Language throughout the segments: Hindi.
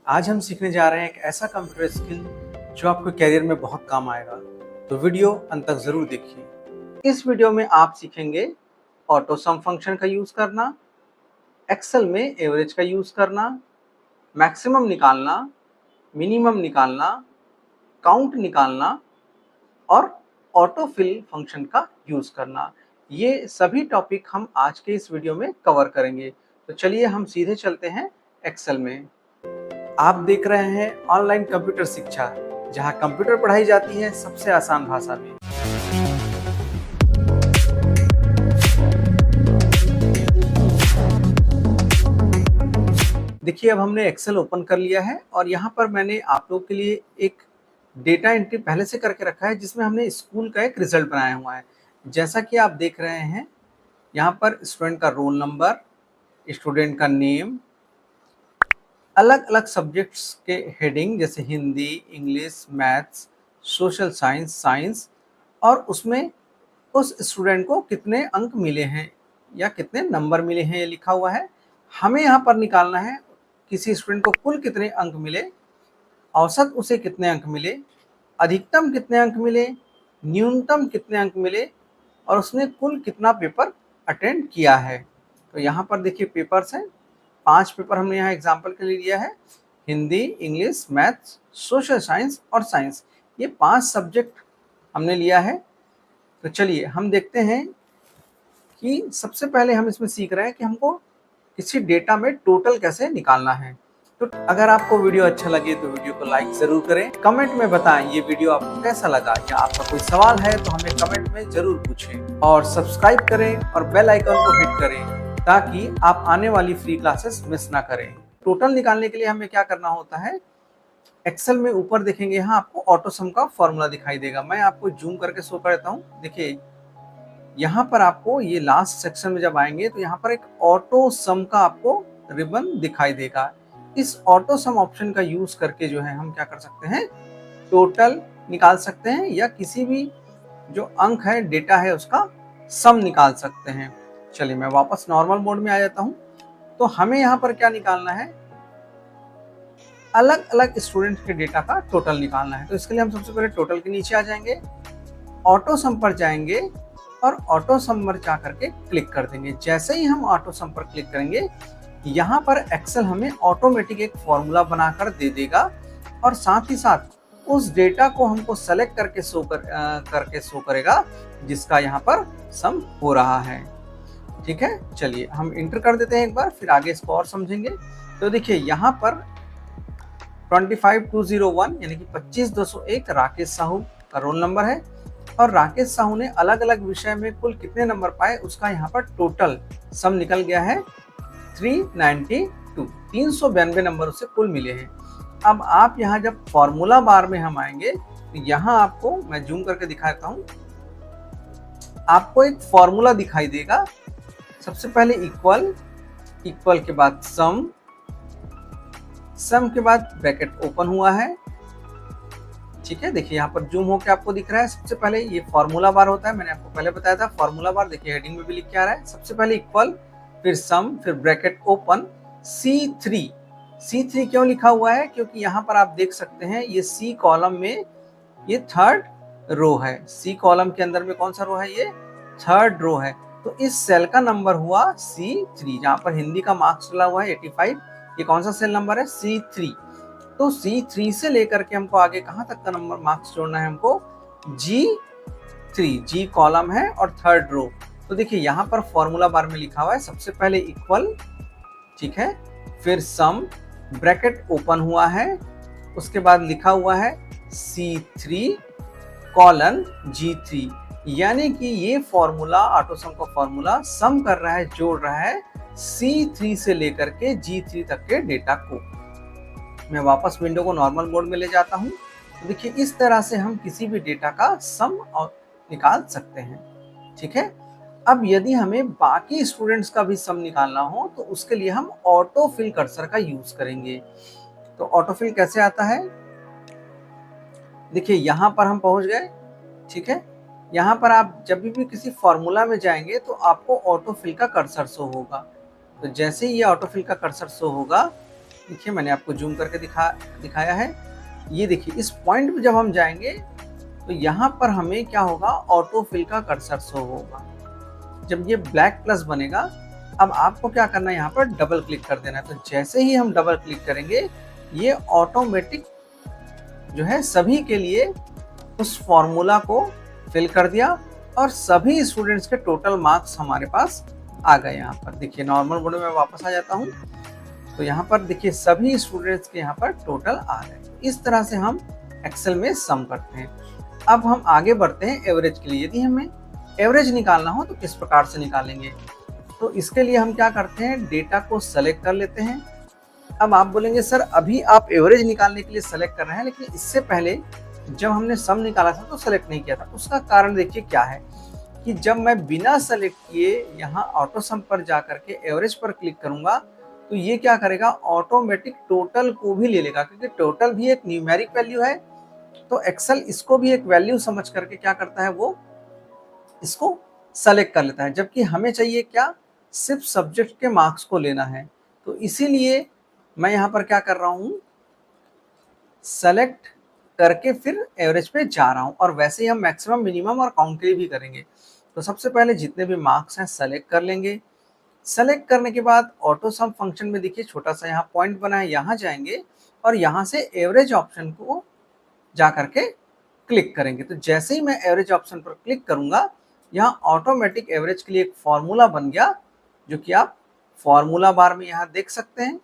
आज हम सीखने जा रहे हैं एक ऐसा कंप्यूटर स्किल जो आपको करियर में बहुत काम आएगा। तो वीडियो अंत तक जरूर देखिए। इस वीडियो में आप सीखेंगे ऑटो सम फंक्शन का यूज करना, एक्सेल में एवरेज का यूज करना, मैक्सिमम निकालना, मिनिमम निकालना, काउंट निकालना और ऑटो फिल फंक्शन का यूज करना। ये सभी टॉपिक हम आज के इस वीडियो में कवर करेंगे। तो चलिए हम सीधे चलते हैं एक्सेल में। आप देख रहे हैं ऑनलाइन कंप्यूटर शिक्षा, जहां कंप्यूटर पढ़ाई जाती है सबसे आसान भाषा में। देखिए, अब हमने एक्सेल ओपन कर लिया है और यहाँ पर मैंने आप लोग के लिए एक डेटा एंट्री पहले से करके रखा है, जिसमें हमने स्कूल का एक रिजल्ट बनाया हुआ है। जैसा कि आप देख रहे हैं, यहाँ पर स्टूडेंट का रोल नंबर, स्टूडेंट का नेम, अलग अलग सब्जेक्ट्स के हेडिंग जैसे Hindi, English, maths, social science, science, और उसमें उस स्टूडेंट को कितने अंक मिले हैं या कितने नंबर मिले हैं ये लिखा हुआ है। हमें यहाँ पर निकालना है किसी स्टूडेंट को कुल कितने अंक मिले, औसत उसे कितने अंक मिले, अधिकतम कितने अंक मिले, न्यूनतम कितने अंक मिले और उसने कुल कितना पेपर अटेंड किया है। तो यहाँ पर देखिए पेपर्स हैं, 5 पेपर हमने यहाँ एग्जाम्पल के लिए लिया है। Hindi, English, maths, social science और साइंस, ये 5 सब्जेक्ट हमने लिया है। तो चलिए हम देखते हैं कि सबसे पहले हम इसमें सीख रहे हैं कि हमको किसी डेटा में टोटल कैसे निकालना है। तो अगर आपको वीडियो अच्छा लगे तो वीडियो को लाइक जरूर करें, कमेंट में बताएं ये वीडियो आपको कैसा लगा, या आपका कोई सवाल है तो हमें कमेंट में जरूर पूछें, और सब्सक्राइब करें और बेल आइकन को हिट करें ताकि आप आने वाली फ्री क्लासेस मिस ना करें। टोटल निकालने के लिए हमें क्या करना होता है, एक्सेल में ऊपर देखेंगे, यहाँ आपको ऑटो सम का फॉर्मूला दिखाई देगा। मैं आपको जूम करके शो कर देता हूँ। देखिए यहाँ पर आपको ये लास्ट सेक्शन में जब आएंगे तो यहाँ पर एक ऑटो सम का आपको रिबन दिखाई देगा। इस ऑटो सम ऑप्शन का यूज करके जो है हम क्या कर सकते हैं, टोटल निकाल सकते हैं या किसी भी जो अंक है, डेटा है, उसका सम निकाल सकते हैं। चलिए मैं वापस नॉर्मल मोड में आ जाता हूँ। तो हमें यहाँ पर क्या निकालना है, अलग अलग स्टूडेंट के डेटा का टोटल निकालना है। तो इसके लिए हम सबसे पहले टोटल के नीचे आ जाएंगे, ऑटो सम पर जाएंगे और ऑटो सम पर जा करके क्लिक कर देंगे। जैसे ही हम ऑटो सम पर क्लिक करेंगे, यहाँ पर एक्सेल हमें ऑटोमेटिक एक फॉर्मूला बनाकर दे देगा और साथ ही साथ उस डेटा को हमको सेलेक्ट करके शो करेगा जिसका यहाँ पर सम हो रहा है। ठीक है, चलिए हम इंटर कर देते हैं एक बार, फिर आगे इसको और समझेंगे। तो देखिए यहाँ पर 25201 यानी कि 25201 राकेश साहू का रोल नंबर है, और राकेश साहू ने अलग अलग विषय में कुल कितने नंबर पाए उसका यहाँ पर टोटल सम निकल गया है 392। 392 नंबर उसे कुल मिले हैं। अब आप यहाँ जब फॉर्मूला बार में हम आएंगे तो यहाँ आपको मैं जूम करके दिखाता हूँ, आपको एक फॉर्मूला दिखाई देगा। सबसे पहले इक्वल, इक्वल के बाद सम, सम के बाद ब्रैकेट ओपन हुआ है। ठीक है, देखिए यहाँ पर जूम होकर आपको दिख रहा है। सबसे पहले ये फॉर्मूला बार होता है, मैंने आपको पहले बताया था फॉर्मूला बार। देखिए हेडिंग में भी लिख के आ रहा है, सबसे पहले इक्वल, फिर सम, फिर ब्रैकेट ओपन, C3। C3 क्यों लिखा हुआ है, क्योंकि यहाँ पर आप देख सकते हैं ये C कॉलम में ये थर्ड रो है। C कॉलम के अंदर में कौन सा रो है, ये थर्ड रो है। तो इस सेल का नंबर हुआ C3, जहाँ पर हिंदी का मार्क्स डला हुआ है 85। ये कौन सा सेल नंबर है, C3। तो C3 से लेकर के हमको आगे कहाँ तक का नंबर मार्क्स जोड़ना है, हमको G3, G कॉलम है और थर्ड रो। तो देखिए यहाँ पर फॉर्मूला बार में लिखा हुआ है सबसे पहले इक्वल, ठीक है, फिर सम, ब्रैकेट ओपन हुआ है, उसके बाद लिखा हुआ है C3 कॉलन G3, यानी कि ये फॉर्मूला, ऑटो सम का फॉर्मूला सम कर रहा है, जोड़ रहा है C3 से लेकर के G3 तक के डेटा को। मैं वापस विंडो को नॉर्मल मोड में ले जाता हूँ। तो देखिए इस तरह से हम किसी भी डेटा का सम निकाल सकते हैं। ठीक है, अब यदि हमें बाकी स्टूडेंट्स का भी सम निकालना हो तो उसके लिए हम ऑटो फिल कर्सर का यूज करेंगे। तो ऑटो फिल कैसे आता है, देखिए यहाँ पर हम पहुंच गए। ठीक है, यहाँ पर आप जब भी किसी फॉर्मूला में जाएंगे तो आपको ऑटो फिल का कर्सर शो होगा। तो जैसे ही ये ऑटो फिल का कर्सर शो होगा, देखिए मैंने आपको जूम करके दिखाया है। ये देखिए इस पॉइंट पे जब हम जाएँगे तो यहाँ पर हमें क्या होगा, ऑटो फिल का कर्सर शो होगा। जब ये ब्लैक प्लस बनेगा, अब आपको क्या करना है, यहाँ पर डबल क्लिक कर देना है। तो जैसे ही हम डबल क्लिक करेंगे, ये ऑटोमेटिक जो है सभी के लिए उस फॉर्मूला को फिल कर दिया और सभी स्टूडेंट्स के टोटल मार्क्स हमारे पास आ गए। यहाँ पर देखिए नॉर्मल मोड में वापस आ जाता हूँ, तो यहाँ पर देखिए सभी स्टूडेंट्स के यहाँ पर टोटल आ गए। इस तरह से हम एक्सेल में सम करते हैं। अब हम आगे बढ़ते हैं एवरेज के लिए। यदि हमें एवरेज निकालना हो तो किस प्रकार से निकालेंगे, तो इसके लिए हम क्या करते हैं, डेटा को सेलेक्ट कर लेते हैं। अब आप बोलेंगे सर अभी आप एवरेज निकालने के लिए सेलेक्ट कर रहे हैं, लेकिन इससे पहले जब हमने सम निकाला था तो सेलेक्ट नहीं किया था। उसका कारण देखिए क्या है कि जब मैं बिना सेलेक्ट किए यहाँ ऑटो सम पर जा करके एवरेज पर क्लिक करूंगा तो ये क्या करेगा, ऑटोमेटिक टोटल को भी ले लेगा, क्योंकि टोटल भी एक न्यूमेरिक वैल्यू है। तो एक्सेल इसको भी एक वैल्यू समझ करके क्या करता है, वो इसको सेलेक्ट कर लेता है। जबकि हमें चाहिए क्या, सिर्फ सब्जेक्ट के मार्क्स को लेना है। तो इसीलिए मैं यहाँ पर क्या कर रहा हूँ, सेलेक्ट करके फिर एवरेज पे जा रहा हूँ। और वैसे ही हम मैक्सिमम, मिनिमम और काउंट के लिए भी करेंगे। तो सबसे पहले जितने भी मार्क्स हैं सेलेक्ट कर लेंगे। सेलेक्ट करने के बाद ऑटो सम फंक्शन में देखिए छोटा सा यहाँ पॉइंट बना है, यहाँ जाएंगे और यहाँ से एवरेज ऑप्शन को जा करके क्लिक करेंगे। तो जैसे ही मैं एवरेज ऑप्शन पर क्लिक करूंगा, यहाँ ऑटोमेटिक एवरेज के लिए एक फॉर्मूला बन गया, जो कि आप फॉर्मूला बार में यहाँ देख सकते हैं।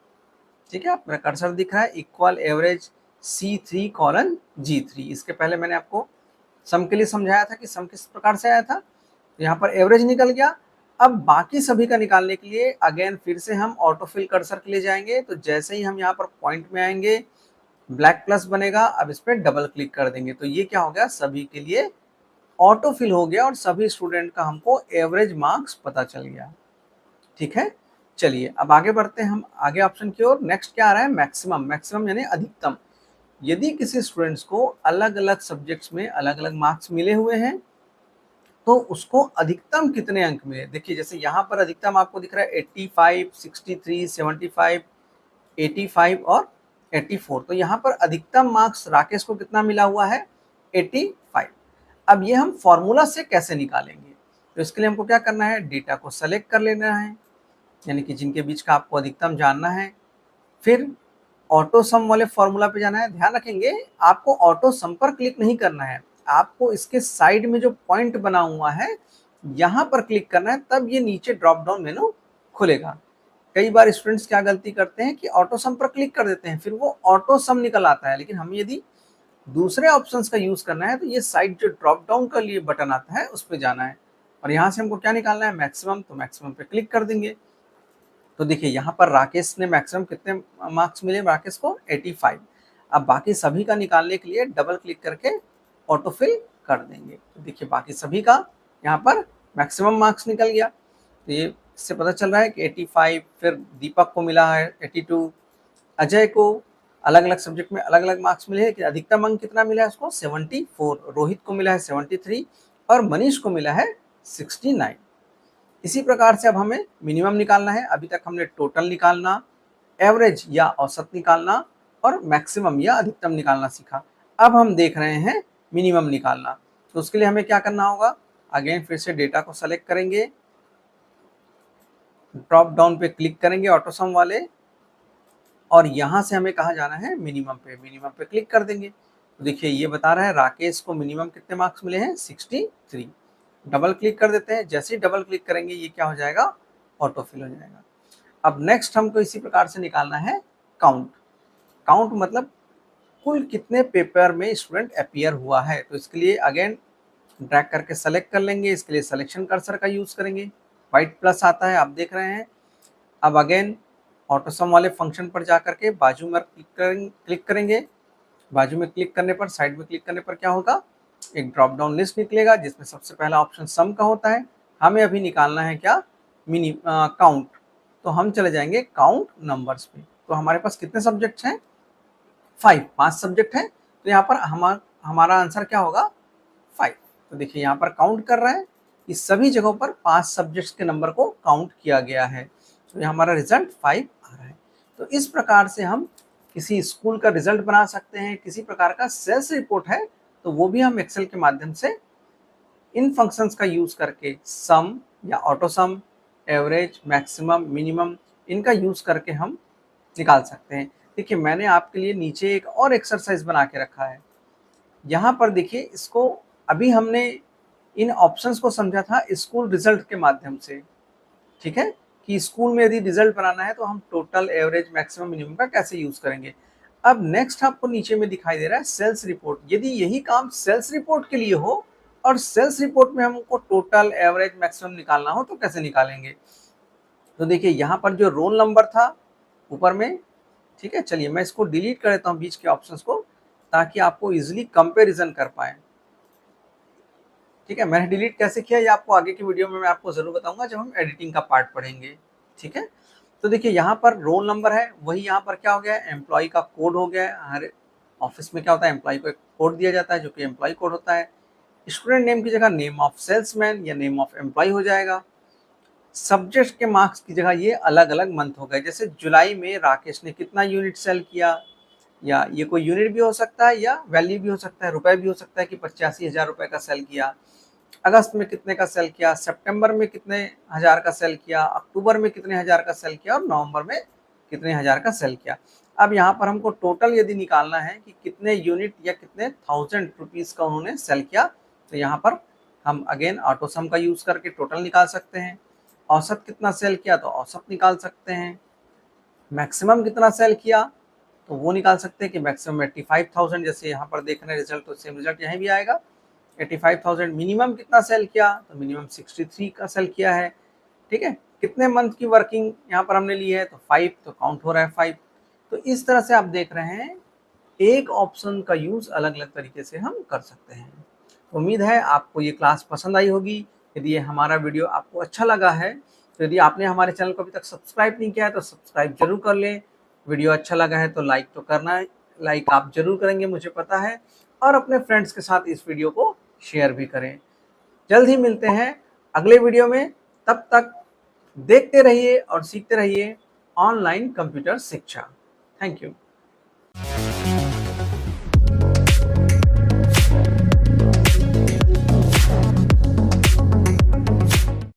ठीक है, मेरा कर्सर दिख रहा है, equal average C3 colon G3। इसके पहले मैंने आपको सम के लिए समझाया था कि सम किस प्रकार से आया था। तो यहाँ पर एवरेज निकल गया। अब बाकी सभी का निकालने के लिए अगेन फिर से हम ऑटो फिल कर्सर के लिए जाएंगे। तो जैसे ही हम यहाँ पर पॉइंट में आएंगे, ब्लैक प्लस बनेगा, अब इस पर डबल क्लिक कर देंगे। तो ये क्या हो गया, सभी के लिए ऑटो फिल हो गया और सभी स्टूडेंट का हमको एवरेज मार्क्स पता चल गया। ठीक है, चलिए अब आगे बढ़ते हैं हम आगे ऑप्शन की ओर। नेक्स्ट क्या आ रहा है, मैक्सिमम। मैक्सिमम यानी अधिकतम। यदि किसी स्टूडेंट्स को अलग अलग सब्जेक्ट्स में अलग अलग मार्क्स मिले हुए हैं तो उसको अधिकतम कितने अंक मिले। देखिए जैसे यहाँ पर अधिकतम आपको दिख रहा है 85, 63, 75, 85 और 84। तो यहाँ पर अधिकतम मार्क्स राकेश को कितना मिला हुआ है, 85। अब ये हम फॉर्मूला से कैसे निकालेंगे, तो इसके लिए हमको क्या करना है, डेटा को सेलेक्ट कर लेना है, यानी कि जिनके बीच का आपको अधिकतम जानना है। फिर ऑटो सम वाले फॉर्मूला पे जाना है। ध्यान रखेंगे आपको ऑटो सम पर क्लिक नहीं करना है, आपको इसके साइड में जो पॉइंट बना हुआ है यहाँ पर क्लिक करना है, तब ये नीचे ड्रॉप डाउन मेनू खुलेगा। कई बार स्टूडेंट्स क्या गलती करते हैं कि ऑटो सम पर क्लिक कर देते हैं, फिर वो ऑटो सम निकल आता है। लेकिन हमें यदि दूसरे ऑप्शंस का यूज करना है तो ये साइड जो ड्रॉप डाउन का लिए बटन आता है उस पर जाना है और यहाँ से हमको क्या निकालना है, मैक्सिमम। तो मैक्सिमम पे क्लिक कर देंगे। तो देखिए यहाँ पर राकेश ने मैक्सिमम कितने मार्क्स मिले, राकेश को 85। अब बाकी सभी का निकालने के लिए डबल क्लिक करके ऑटोफिल कर देंगे। तो देखिए बाकी सभी का यहाँ पर मैक्सिमम मार्क्स निकल गया। तो ये इससे पता चल रहा है कि 85, फिर दीपक को मिला है 82, अजय को अलग अलग सब्जेक्ट में अलग अलग मार्क्स मिले हैं कि अधिकतम अंक कितना मिला है उसको 74, रोहित को मिला है 73 और मनीष को मिला है 69। इसी प्रकार से अब हमें मिनिमम निकालना है। अभी तक हमने टोटल निकालना, एवरेज या औसत निकालना और मैक्सिमम या अधिकतम निकालना सीखा। अब हम देख रहे हैं मिनिमम निकालना। तो उसके लिए हमें क्या करना होगा, अगेन फिर से डेटा को सेलेक्ट करेंगे, ड्रॉप डाउन पे क्लिक करेंगे ऑटो सम वाले और यहाँ से हमें कहाँ जाना है, मिनिमम पे। मिनिमम पे क्लिक कर देंगे। तो देखिए ये बता रहा है राकेश को मिनिमम कितने मार्क्स मिले हैं, 63। डबल क्लिक कर देते हैं। जैसे ही डबल क्लिक करेंगे ये क्या हो जाएगा, ऑटो फिल हो जाएगा। अब नेक्स्ट हमको इसी प्रकार से निकालना है काउंट। काउंट मतलब कुल कितने पेपर में स्टूडेंट अपीयर हुआ है। तो इसके लिए अगेन ड्रैग करके सेलेक्ट कर लेंगे। इसके लिए सिलेक्शन कर्सर का यूज करेंगे, व्हाइट प्लस आता है आप देख रहे हैं। अब अगेन ऑटो सम वाले फंक्शन पर जा करके बाजू में क्लिक करेंगे। बाजू में क्लिक करने पर, साइड में क्लिक करने पर क्या होगा, एक ड्रॉप डाउन लिस्ट निकलेगा जिसमें सबसे पहला ऑप्शन सम का होता है। हमें अभी निकालना है क्या, काउंट। तो हम चले जाएंगे काउंट नंबर्स पे। तो हमारे पास कितने सब्जेक्ट्स हैं, 5 सब्जेक्ट हैं। तो यहाँ पर हमारा आंसर क्या होगा, 5। तो देखिए यहाँ पर काउंट कर रहा है, इस सभी जगहों पर 5 सब्जेक्ट्स के नंबर को काउंट किया गया है। तो यहाँ हमारा रिजल्ट 5 आ रहा है। तो इस प्रकार से हम किसी स्कूल का रिजल्ट बना सकते हैं। किसी प्रकार का सेल्स रिपोर्ट है तो वो भी हम एक्सेल के माध्यम से इन फंक्शंस का यूज करके सम या ऑटो सम, एवरेज, मैक्सिमम, मिनिमम, इनका यूज करके हम निकाल सकते हैं। देखिए मैंने आपके लिए नीचे एक और एक्सरसाइज बना के रखा है। यहाँ पर देखिए इसको अभी हमने इन ऑप्शंस को समझा था स्कूल रिजल्ट के माध्यम से, ठीक है, कि स्कूल में यदि रिजल्ट बनाना है तो हम टोटल, एवरेज, मैक्सिमम, मिनिमम का कैसे यूज करेंगे। अब नेक्स्ट आपको नीचे में दिखाई दे रहा है सेल्स रिपोर्ट। यदि यही काम सेल्स रिपोर्ट के लिए हो और सेल्स रिपोर्ट में हमको टोटल, एवरेज, मैक्सिमम निकालना हो तो कैसे निकालेंगे। तो देखिए यहाँ पर जो रोल नंबर था ऊपर में, ठीक है, चलिए मैं इसको डिलीट कर देता हूँ बीच के ऑप्शंस को, ताकि आपको इजिली कंपेरिजन कर पाए। ठीक है, मैंने डिलीट कैसे किया ये आपको आगे की वीडियो में मैं आपको जरूर बताऊंगा जब हम एडिटिंग का पार्ट पढ़ेंगे। ठीक है, तो देखिए यहाँ पर रोल नंबर है, वही यहाँ पर क्या हो गया है, एम्प्लॉय का कोड हो गया है। हर ऑफिस में क्या होता है, एम्प्लॉय को एक कोड दिया जाता है जो कि एम्प्लॉय कोड होता है। स्टूडेंट नेम की जगह नेम ऑफ सेल्समैन या नेम ऑफ एम्प्लॉय हो जाएगा। सब्जेक्ट के मार्क्स की जगह ये अलग अलग मंथ हो गए। जैसे जुलाई में राकेश ने कितना यूनिट सेल किया, या ये कोई यूनिट भी हो सकता है या वैल्यू भी हो सकता है, रुपए भी हो सकता है कि 85,000 रुपए का सेल किया। अगस्त में कितने का सेल किया, सितंबर में कितने हजार का सेल किया, अक्टूबर में कितने हजार का सेल किया और नवंबर में कितने हजार का सेल किया। अब यहाँ पर हमको टोटल यदि निकालना है कि कितने यूनिट या कितने 1000 रुपीज का उन्होंने सेल किया, तो यहाँ पर हम अगेन ऑटो सम का यूज करके टोटल निकाल सकते हैं। औसत कितना सेल किया तो औसत निकाल सकते हैं। मैक्सिमम कितना सेल किया तो वो निकाल सकते हैं कि मैक्सिमम 85,000, जैसे यहाँ पर देख रहे हैं रिजल्ट, तो सेम रिजल्ट यहाँ भी आएगा 85,000। मिनिमम कितना सेल किया तो मिनिमम 63 का सेल किया है। ठीक है, कितने मंथ की वर्किंग यहाँ पर हमने ली है तो 5, तो काउंट हो रहा है 5। तो इस तरह से आप देख रहे हैं एक ऑप्शन का यूज अलग अलग तरीके से हम कर सकते हैं। उम्मीद है आपको ये क्लास पसंद आई होगी। यदि ये हमारा वीडियो आपको अच्छा लगा है तो यदि आपने हमारे चैनल को अभी तक सब्सक्राइब नहीं किया है तो सब्सक्राइब जरूर कर लें। वीडियो अच्छा लगा है तो लाइक तो करना है, लाइक आप जरूर करेंगे मुझे पता है, और अपने फ्रेंड्स के साथ इस वीडियो को शेयर भी करें। जल्द ही मिलते हैं अगले वीडियो में, तब तक देखते रहिए और सीखते रहिए ऑनलाइन कंप्यूटर शिक्षा। Thank you.